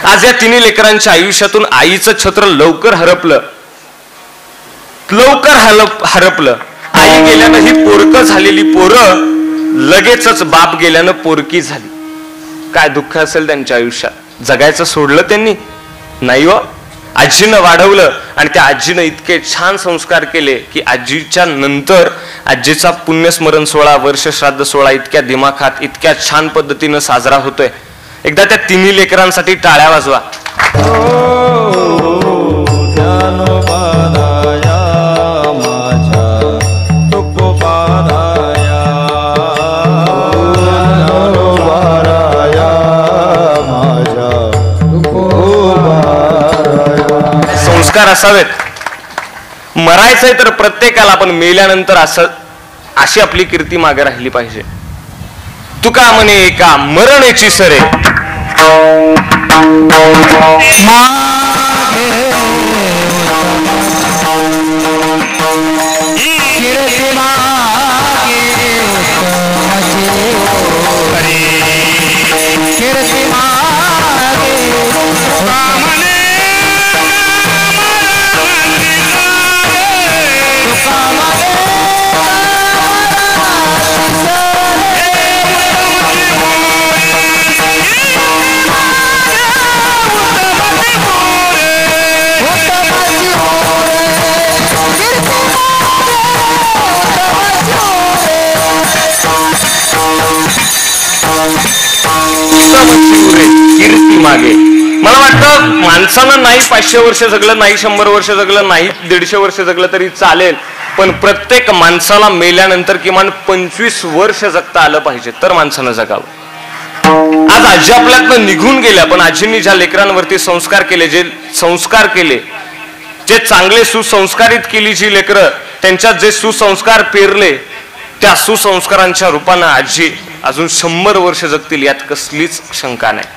आज या तिन्ही लेकरांच्या आयुष्यातून आईचं छत्र लवकर हरपलं. आई गेल्यानं ही पोरकं झालेली पोरं लगेचच बाप गेल्यानं पोरकी झाली. काय दुःख असेल त्यांच्या आयुष्यात. जगायचं सोडलं त्यांनी नाही हो. आजीनं वाढवलं आणि त्या आजीनं इतके छान संस्कार केले की आजीच्या नंतर आजीचा पुण्यस्मरण सोहळा, वर्ष श्राद्ध सोहळा इतक्या दिमाखात इतक्या छान पद्धतीनं साजरा होतोय. एकदा त्या तिन्ही लेकरांसाठी टाळ्या वाजवा. संस्कार असावेत. मरायचंय तर प्रत्येकाला, पण मेल्यानंतर अशी आपली कीर्ती मागे राहिली पाहिजे. तुका म्हणे एका मरणेची सरे कीर्ती मागे. मला वाटतं माणसानं नाही 500 वर्ष जगलं, नाही 100 वर्ष जगलं, नाही 150 वर्ष जगलं तरी चालेल, पण प्रत्येक माणसाला मेल्यानंतर किमान 25 वर्ष जगता आलं पाहिजे तर माणसानं जगावं. आज आजी आपल्यातनं निघून गेल्या, पण आजींनी ज्या लेकरांवरती संस्कार केले, जे संस्कार केले, जे चांगले सुसंस्कारित केली जी लेकरं, त्यांच्यात जे सुसंस्कार पेरले, त्या सुसंस्कारांच्या रूपानं आजी अजून 100 वर्ष जगतील यात कसलीच शंका नाही.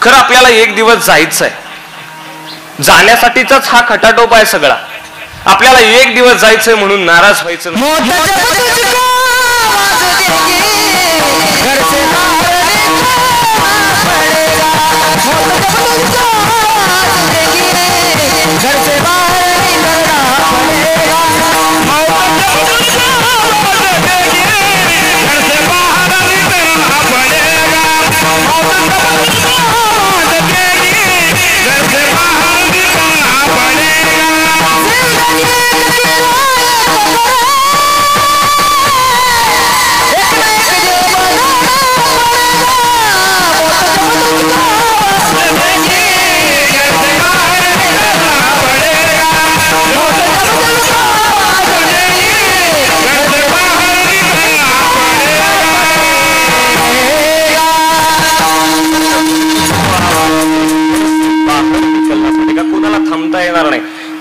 खरं आपल्याला एक दिवस जायचं आहे. जाण्यासाठीचाच हा खटाटोप आहे सगळा. आपल्याला एक दिवस जायचंय म्हणून नाराज व्हायचं नाही.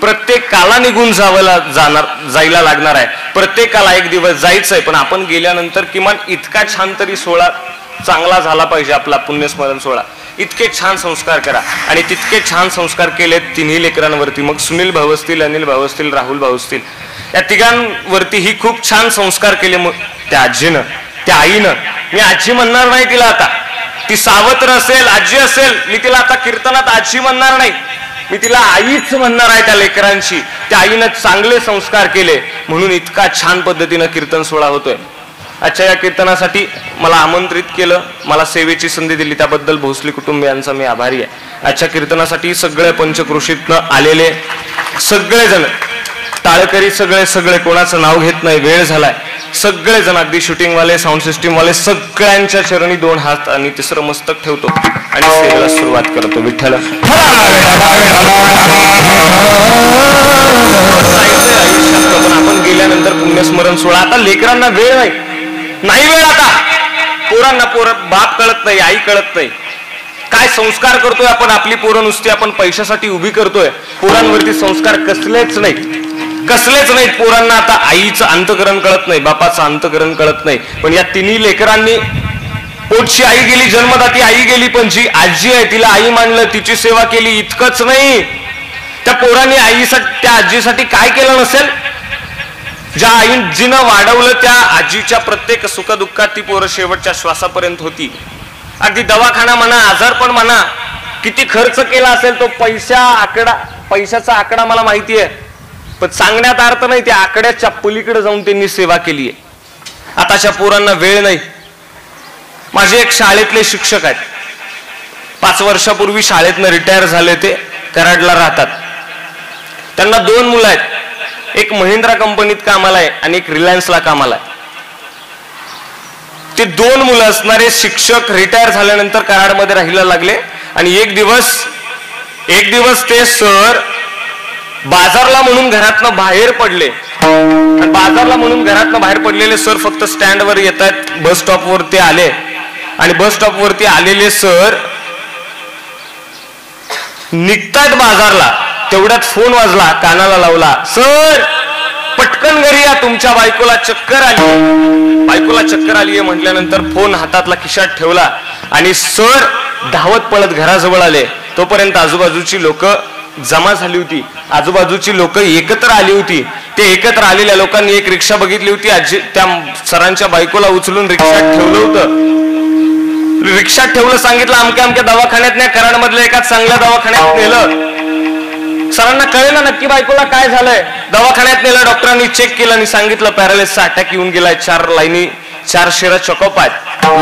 प्रत्येकाला निघून जायला लागणार आहे. प्रत्येकाला एक दिवस जायचंय, पण आपण गेल्यानंतर किमान इतका छान तरी सोहळा चांगला झाला पाहिजे आपला पुण्यस्मरण सोहळा. इतके छान संस्कार करा. आणि तितके छान संस्कार केले तिन्ही लेकरांवरती. मग सुनील भाऊ असतील, अनिल भाऊ असतील, राहुल भाऊ असतील, या तिघांवरती ही खूप छान संस्कार केले. मग त्या आजीनं, त्या आईनं, मी आजी म्हणणार नाही तिला आता, ती सावत्र असेल, आजी असेल, मी तिला आता कीर्तनात आजी म्हणणार नाही, मी तिला आईच म्हणणार आहे त्या लेकरांची. त्या आईनं चांगले संस्कार केले म्हणून इतका छान पद्धतीनं कीर्तन सोहळा होतोय. अच्छा, या कीर्तनासाठी मला आमंत्रित केलं, मला सेवेची संधी दिली, त्याबद्दल भोसले कुटुंबियांचा मी आभारी आहे. आजच्या कीर्तनासाठी सगळे पंचक्रोशीतनं आलेले सगळेजण, टाळकरी सगळे, कोणाचं नाव घेत नाही, वेळ झालाय, सगळेजण, अगदी शूटिंगवाले, साऊंड सिस्टीमवाले, सगळ्यांच्या चरणी 2 हात आणि 3रं मस्तक ठेवतो आणि सेवेला सुरुवात करतो. विठ्ठल आपण गेल्यानंतर पुण्यस्मरण सोहळा. आता लेकरांना वेळ नाही वेळ. आता पोरांना बाप कळत नाही, आई कळत नाही. काय संस्कार करतोय आपण. आपली पोरं नुसती आपण पैशासाठी उभी करतोय. पोरांवरती संस्कार कसलेच नाहीत पोरांना. आता आईचं अंतकरण कळत नाही, बापाचं अंतकरण कळत नाही. पण या तिन्ही लेकरांनी, पोटची आई गेली, जन्मदाती आई गेली, पण जी आजी आहे तिला आई मानलं, तिची सेवा केली. इतकंच नाही, त्या पोरांनी आईसाठी, त्या आजीसाठी काय केलं नसेल. ज्या आईजीनं वाढवलं त्या आजीच्या प्रत्येक सुखदुःखात ती पोरं शेवटच्या श्वासापर्यंत होती. अगदी दवाखाना म्हणा, आजारपण म्हणा, किती खर्च केला असेल तो पैशाचा आकडा मला माहिती आहे, पण सांगण्यात अर्थ नाही. त्या आकड्याच्या पलीकडे जाऊन त्यांनी सेवा केली आहे. आताच्या पोरांना वेळ नाही. माझे एक शाळेतले शिक्षक आहेत, 5 वर्षापूर्वी शाळेतनं रिटायर झाले. ते कराडला राहतात. त्यांना 2 मुलं आहेत. एक महिंद्रा कंपनीत कामाला आहे आणि एक रिलायन्सला कामाला आहे. ते 2 मुलं असणारे शिक्षक रिटायर झाल्यानंतर कराडमध्ये राहायला लागले. आणि एक दिवस ते सर बाजारला म्हणून घरातनं बाहेर पडले. आणि बाजारला म्हणून घरातनं बाहेर पडलेले सर फक्त स्टँडवर येतात. बस स्टॉपवरती आले आणि बस स्टॉपवरती आलेले सर निघतात बाजारला. तेवढ्यात फोन वाजला, कानाला लावला. सर पटकन घरी या, तुमच्या बायकोला चक्कर आली. बायकोला चक्कर आली म्हटल्यानंतर फोन हातातला खिशात ठेवला आणि सर धावत पळत घराजवळ आले. तोपर्यंत आजूबाजूची लोक जमा झाली होती. आजूबाजूची लोक एकत्र आली होती. ते एकत्र आलेल्या लोकांनी एक रिक्षा बघितली होती. त्या सरांच्या बायकोला उचलून रिक्षात ठेवलं होतं. रिक्षात ठेवलं, सांगितलं अमक्या दवाखान्यात नाही, कराडमधल्या एका चांगल्या दवाखान्यात नेलं. सरांना कळेल नक्की बायकोला काय झालंय. दवाखान्यात नेलं. डॉक्टरांनी चेक केलं आणि सांगितलं पॅरालिसिसचा अटॅक येऊन गेलाय. 4 लाईनी 4 शिरा चॉकअप आहेत.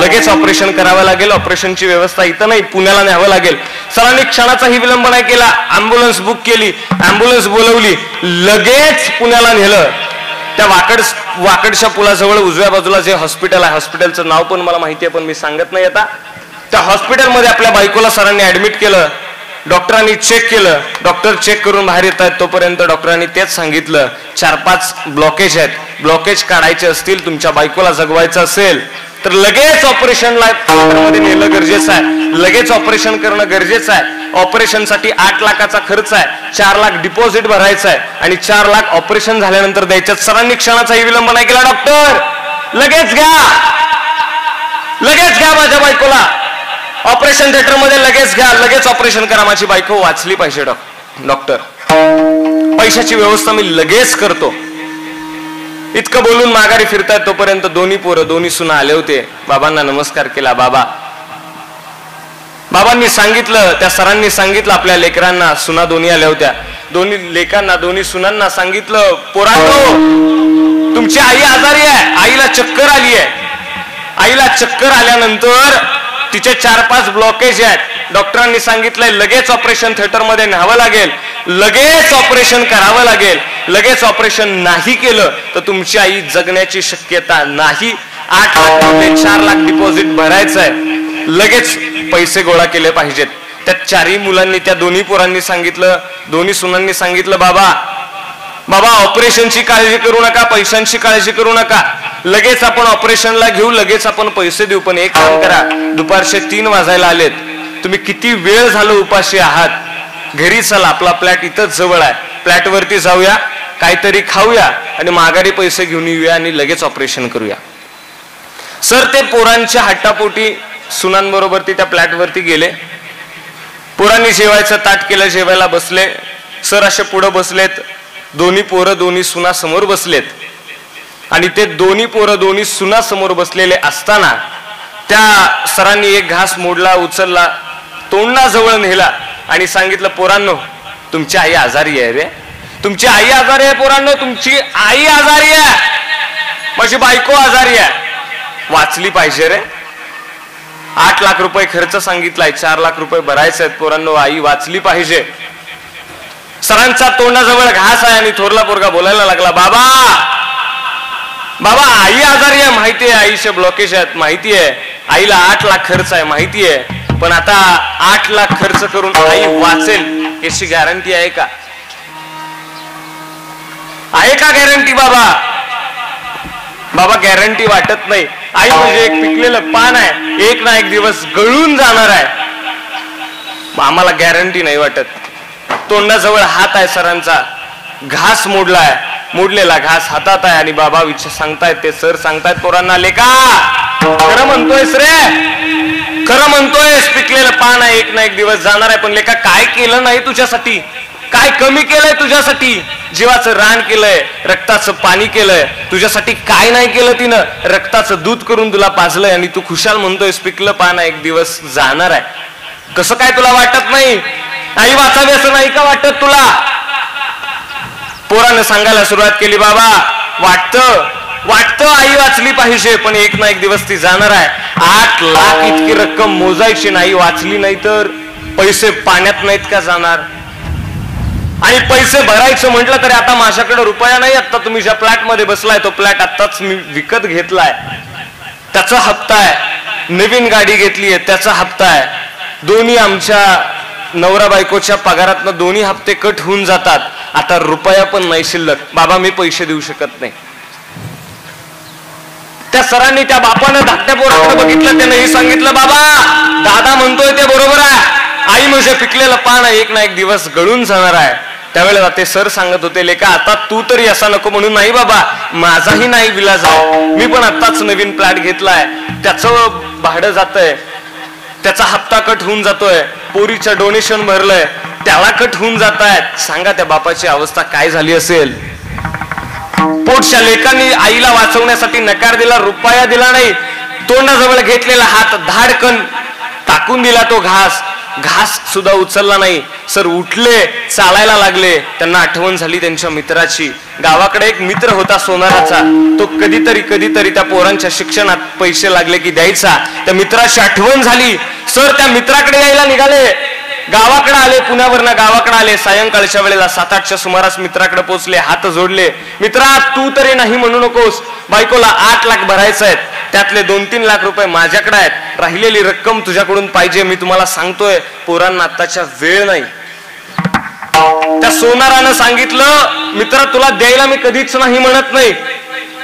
लगेच ऑपरेशन करावं लागेल. ऑपरेशनची व्यवस्था इथं नाही, पुण्याला न्यावं लागेल. सरांनी क्षणाचाही विलंब नाही केला. अँब्युलन्स बुक केली, अँब्युलन्स बोलवली, लगेच पुण्याला नेलं. त्या वाकडच्या पुलाजवळ उजव्या बाजूला जे हॉस्पिटल आहे, हॉस्पिटलचं नाव पण मला माहिती आहे पण मी सांगत नाही आता. त्या हॉस्पिटलमध्ये आपल्या बायकोला सरांनी ऍडमिट केलं. डॉक्टरांनी चेक केलं. डॉक्टर चेक करून बाहेर येत आहेत. तोपर्यंत डॉक्टरांनी तेच सांगितलं 4-5 ब्लॉकेज आहेत. ब्लॉकेज काढायचे असतील, तुमच्या बायकोला जगवायचं असेल तर लगेच ऑपरेशनला मध्ये नेलं गरजेचं आहे. लगेच ऑपरेशन करणं गरजेचं आहे. ऑपरेशनसाठी 8 लाखाचा खर्च आहे. 4 लाख डिपॉझिट भरायचं आहे आणि 4 लाख ऑपरेशन झाल्यानंतर द्यायचं. सरांनी क्षणाचाही विलंब नाही केला. डॉक्टर लगेच घ्या माझ्या बायकोला ऑपरेशन थिएटर मध्ये, लगेच घ्या, लगेच ऑपरेशन करा, माझी बायको वाचली पाहिजे. डॉक्टर पैशाची व्यवस्था मी लगेच करतो. इतकं बोलून माघारी फिरतायत. तोपर्यंत दोन्ही सुना आले होते. बाबांना नमस्कार केला. बाबांनी सांगितलं, त्या सरांनी सांगितलं आपल्या लेकरांना, सुना दोन्ही आल्या होत्या, दोन्ही लेकांना, दोन्ही सुनांना सांगितलं, पोरांनो तुमची आई आजारी आहे, आईला चक्कर आली आहे. आईला चक्कर आल्यानंतर तिचे 4-5 ब्लॉकेज आहेत. डॉक्टरांनी सांगितलंय लगेच ऑपरेशन थिएटर मध्ये न्यावं लागेल, लगेच ऑपरेशन करावं लागेल. लगेच ऑपरेशन नाही केलं तर तुमची आई जगण्याची शक्यता नाही. 8 लाख 4 लाख डिपॉझिट भरायचं आहे. लगेच पैसे गोळा केले पाहिजेत. त्या 4ही मुलांनी, त्या दोन्ही पोरांनी सांगितलं, दोन्ही सुनांनी सांगितलं, बाबा ऑपरेशनची काळजी करू नका, पैशांची काळजी करू नका, लगेच आपण ऑपरेशनला घेऊ, लगेच आपण पैसे देऊ. पण एक काम करा, दुपारचे 3 वाजायला आलेत, तुम्ही किती वेळ झालं उपाशी आहात, घरी चला, आपला फ्लॅट इथंच जवळ आहे, फ्लॅट वरती जाऊया, काहीतरी खाऊया आणि माघारी पैसे घेऊन येऊया आणि लगेच ऑपरेशन करूया. सर ते पोरांच्या हट्टापोटी सुनांबरोबर ते त्या फ्लॅट वरती गेले. पोरांनी जेवायचं ताट केलं, जेवायला बसले. सर असे पुढे बसलेत, दोन्ही पोरं दोन्ही सुना समोर बसलेत आणि ते दोन्ही पोरं दोन्ही सुना समोर बसलेले असताना त्या सरांनी एक घास मोडला, उचलला, तोंडाजवळ नेला आणि सांगितलं, पोरांनो तुमची आई आजारी आहे रे, तुमची आई आजारी आहे. पोरांनो तुमची आई आजारी आहे, माझी बायको आजारी आहे, वाचली पाहिजे रे. 8 लाख रुपये खर्च सांगितलाय, 4 लाख रुपये भरायचे आहेत. पोरांनो आई वाचली पाहिजे. सरांचा तोंडाजवळ घास आहे आणि थोरला पोरगा बोलायला लागला, बाबा आई आजारी आहे माहिती आहे, आईचे ब्लॉकेज आहेत माहिती आहे, आईला 8 लाख खर्च आहे माहिती आहे, पण आता 8 लाख खर्च करून आई वाचेल याची गॅरंटी आहे का? आहे का गॅरंटी? बाबा गॅरंटी वाटत नाही. आई म्हणजे एक पिकलेलं पान आहे, एक ना एक दिवस गळून जाणार आहे. आम्हाला गॅरंटी नाही वाटत. तोंडाजवळ हात आहे सरांचा, घास मोडलाय, मोडलेला घास हातात आहे आणि बाबा सांगतायत, ते सर सांगतायत पोरांना, लेका खरं म्हणतोयस रे, खरं म्हणतोयस, पिकलेलं पान आहे, एक ना एक दिवस जाणार आहे, पण लेका काय केलं नाही तुझ्यासाठी, काय कमी केलंय तुझ्यासाठी? जीवाचं रान केलंय, रक्ताचं पाणी केलंय, तुझ्यासाठी काय नाही केलं तिनं? रक्ताचं दूध करून तुला पाजलंय आणि तू खुशाल म्हणतोय पिकलं पान एक दिवस जाणार आहे. कसं काय तुला वाटत नाही? आई वाचावी असं नाही का वाटत तुला? पोरानं सांगायला सुरुवात केली, बाबा वाटतं आई वाचली पाहिजे, पण एक ना एक दिवस ती जाणार आहे. 8 लाख इतकी रक्कम मोजायची नाही, वाचली नाही तर पैसे पाण्यात नाहीत का जाणार? आणि पैसे भरायचं म्हटलं तरी आता माझ्याकडे रुपया नाही. आता तुम्ही ज्या फ्लॅट मध्ये बसलाय तो फ्लॅट आताच मी विकत घेतलाय, त्याचा हप्ता आहे. नवीन गाडी घेतली आहे, त्याचा हप्ता आहे. दोन्ही आमच्या नवरा बायकोच्या पगारातनं दोन्ही हप्ते कट होऊन जातात. आता रुपया पण नाही शिल्लक. बाबा मी पैसे देऊ शकत नाही. त्या सरांनी त्या बापानं धाकट्या पोराकडे बघितलं, त्याने हे सांगितलं, बाबा दादा म्हणतोय ते बरोबर आहे. आई म्हणजे पिकलेलं पान एक ना एक दिवस गळून जाणार आहे. त्यावेळेला ते सर सांगत होते, लेका आता तू तरी असा नको म्हणून. नाही बाबा, माझाही नाही विलाज आहे. मी पण आताच नवीन फ्लॅट घेतलाय, त्याचं भाडं जातंय, त्याचा हप्ता कट होऊन जातोय, पोरीचं डोनेशन भरलंय, त्याला कट होऊन जात आहेत. सांगा त्या बापाची अवस्था काय झाली असेल? पोटच्या लेकांनी आईला वाचवण्यासाठी नकार दिला, रुपया दिला नाही. तोंडाजवळ घेतलेला हात धाडकन टाकून दिला तो घास सुद्धा उचलला नाही. सर उठले, चालायला लागले. त्यांना आठवण झाली त्यांच्या मित्राची. गावाकडे एक मित्र होता सोनाराचा, तो कधीतरी त्या पोरांच्या शिक्षणात पैसे लागले की द्यायचा. त्या मित्राची आठवण झाली. सर त्या मित्राकडे यायला निघाले, गावाकडे आले, पुण्यावरनं गावाकडे आले. सायंकाळच्या वेळेला 7-8च्या सुमारास मित्राकडे पोहोचले, हात जोडले. मित्रा तू तरी नाही म्हणू नकोस, बायकोला 8 लाख भरायचं आहेत, त्यातले 2-3 लाख रुपये माझ्याकडे आहेत, राहिलेली रक्कम तुझ्याकडून पाहिजे. मी तुम्हाला सांगतोय पोरांना आत्ताच्या वेळ नाही. त्या सोनारानं सांगितलं, मित्रा तुला द्यायला मी कधीच नाही म्हणत नाही,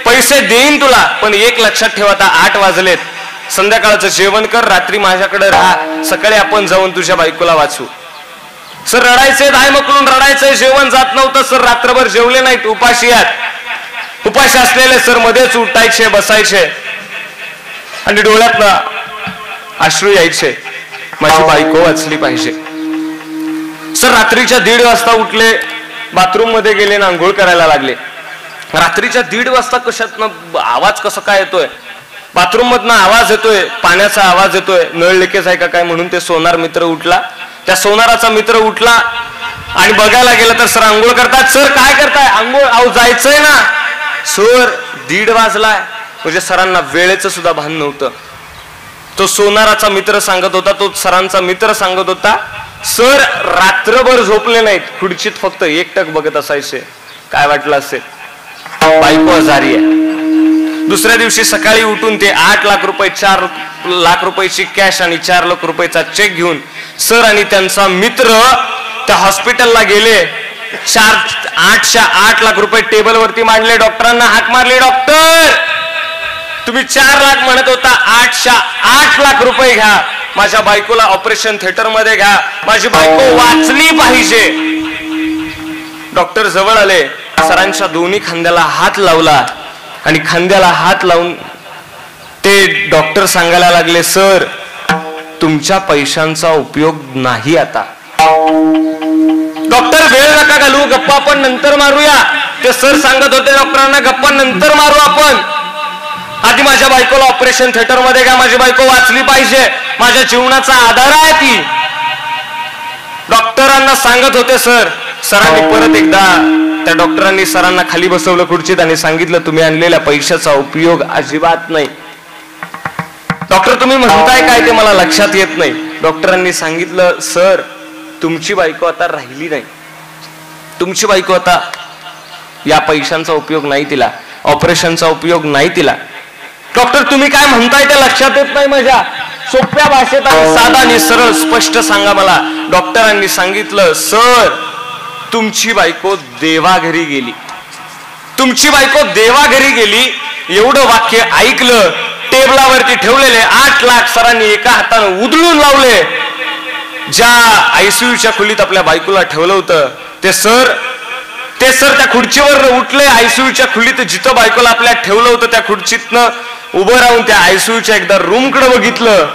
पैसे देईन तुला, पण एक लक्षात ठेव, आता 8 वाजलेत, संध्याकाळचं जेवण कर, रात्री माझ्याकडे राहा, सकाळी आपण जाऊन तुझ्या बायकोला वाचू. सर रडायचे, दाय मकलून रडायचंय, जेवण जात नव्हतं. सर रात्रभर जेवले नाहीत, उपाशी आहेत. उपाशी असलेले सर मध्येच उठायचे, बसायचे आणि डोळ्यातनं अश्रू यायचे, माझी बायको वाचली पाहिजे. सर रात्रीच्या 1:30 वाजता उठले, बाथरूम मध्ये गेले ना आंघोळ करायला लागले. रात्रीच्या 1:30 वाजता कशातनं आवाज कसा काय येतोय? बाथरूम मधनं आवाज येतोय, पाण्याचा आवाज येतोय. नळ लिकेज आहे का काय म्हणून ते सोनार मित्र उठला. त्या सोनाराचा मित्र उठला आणि बघायला गेला तर सर आंघोळ करतात. सर काय करताय? आंघोळ. अहो जायचंय ना. सर 1:30 वाजलाय. म्हणजे सरांना वेळेचं सुद्धा भान नव्हतं. तो सोनाराचा मित्र सांगत होता, तो सरांचा मित्र सांगत होता, सर रात्रभर झोपले नाहीत, खुर्चीत फक्त एकटक बघत असायचे. काय वाटलं असेल? बायको आजारी आहे. दुसऱ्या दिवशी सकाळी उठून ते 8 लाख रुपये, 4 लाख रुपयाची कॅश आणि 4 लाख रुपयाचा चेक घेऊन सर आणि त्यांचा मित्र त्या हॉस्पिटलला गेले. 8 लाख रुपये टेबलवरती मांडले. डॉक्टरांना हाक मारली, डॉक्टर तुम्ही 4 लाख म्हणत होता, 8 लाख रुपये घ्या, माझ्या बायकोला ऑपरेशन थिएटर मध्ये घ्या, माझी बायको वाचली पाहिजे. डॉक्टर जवळ आले, सरांच्या दोन्ही खांद्याला हात लावला आणि खांद्याला हात लावून ते डॉक्टर सांगायला लागले, सर तुमच्या पैशांचा उपयोग नाही आता. डॉक्टर वेळ नका घालू, गप्पा आपण नंतर मारूया. ते सर सांगत होते डॉक्टरांना, गप्पा नंतर मारू आपण, आधी माझ्या बायकोला ऑपरेशन थिएटर मध्ये घ्या, माझी बायको वाचली पाहिजे, माझ्या जीवनाचा आधार आहे ती. डॉक्टरांना सांगत होते सर. सरांनी परत एकदा त्या डॉक्टरांनी सरांना खाली बसवलं खुर्चीत आणि सांगितलं, तुम्ही आणलेल्या पैशाचा उपयोग अजिबात नाही. डॉक्टर तुम्ही म्हणताय काय ते मला लक्षात येत नाही. डॉक्टरांनी सांगितलं, सर तुमची बायको आता राहिली नाही, तुमची बायको आता या पैशांचा उपयोग नाही तिला, ऑपरेशनचा उपयोग नाही तिला. डॉक्टर तुम्ही काय म्हणताय ते लक्षात येत नाही माझ्या. सोप्या भाषेत आणि साधा आणि सरळ स्पष्ट सांगा मला. डॉक्टरांनी सांगितलं, सर तुमची बायको देवाघरी गेली, तुमची बायको देवाघरी गेली. एवढं वाक्य ऐकलं, टेबलावरती ठेवलेले 8 लाख सरांनी एका हाताने उधळून लावले. ज्या आयसीयूच्या खोलीत आपल्या बायकोला ठेवलं होतं ते सर त्या खुर्चीवर उठले. आयसीयूच्या खोलीत जिथं बायकोला आपल्या ठेवलं होतं त्या खुर्चीतनं उभं राहून त्या आयसीयूच्या एकदा रूमकडे बघितलं,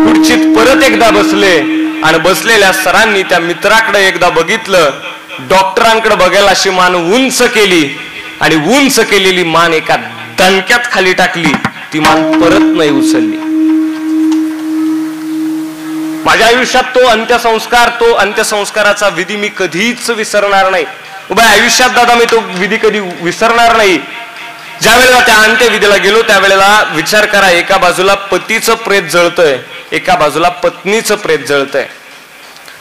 खुर्चीत परत एकदा बसले आणि बसलेल्या सरांनी त्या मित्राकडे एकदा बघितलं. डॉक्टरांकडे बघायला अशी मान उंच केली आणि उंच केलेली मान एका दणक्यात खाली टाकली, ती मान परत नाही उचलली. माझ्या आयुष्यात तो अंत्यसंस्काराचा विधी मी कधीच विसरणार नाही. उभ्या आयुष्यात दादा मी तो विधी कधी विसरणार नाही. ज्या वेळेला त्या अंत्यविधीला गेलो त्यावेळेला विचार करा, एका बाजूला पतीचं प्रेत जळतंय, एका बाजूला पत्नीचं प्रेत जळतंय.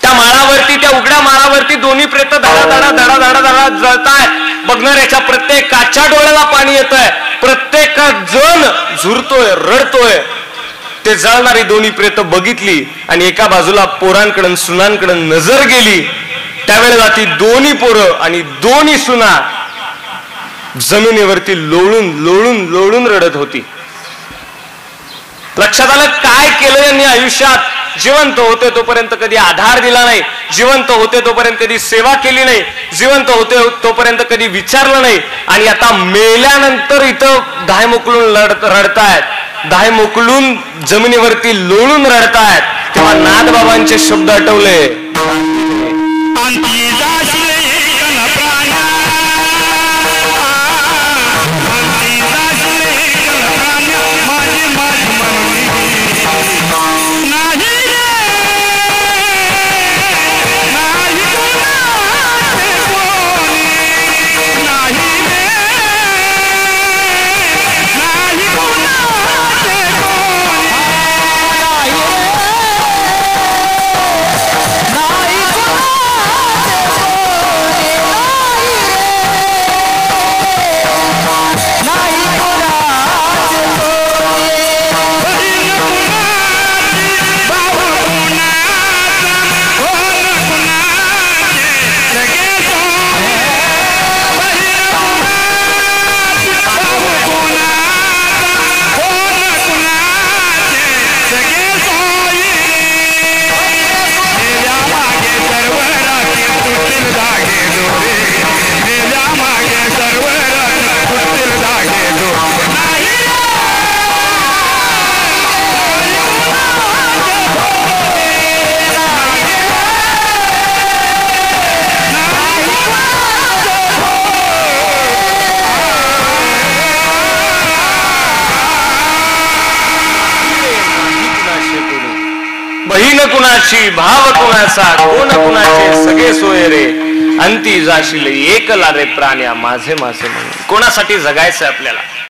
त्या माळावरती, त्या उघड्या माळावरती दोन्ही प्रेत धडा धडा धडा धडा धडा जळताय. बघणाऱ्याच्या प्रत्येकाच्या डोळ्याला पाणी येतंय, प्रत्येक जण झुरतोय, रडतोय. ते जळणारी दोन्ही प्रेत बघितली आणि एका बाजूला पोरांकडून सुनांकडून नजर गेली. त्यावेळेला ती दोन्ही पोरं आणि दोन्ही सुना जमिनीवरती लोळून लोळून लोळून रडत होती. लक्षात आलं काय केलं यांनी आयुष्यात. जिवंत होते तोपर्यंत कधी आधार दिला नाही, जिवंत होते तोपर्यंत कधी सेवा केली नाही, जिवंत होते तोपर्यंत कधी विचारलं नाही. आणि आता मेल्यानंतर इथं धाय मोकलून रडतायत, धाय मोकलून जमिनीवरती लोळून रडतायत. तेव्हा नाथबाबांचे शब्द आठवले, बहीण कुणाची भाव कुणाचा, कोण कुणाचे सगळे सोय रे, अंती जाशील एकला रे प्राण्या माझे माझे म्हणून. कोणासाठी जगायचं आपल्याला.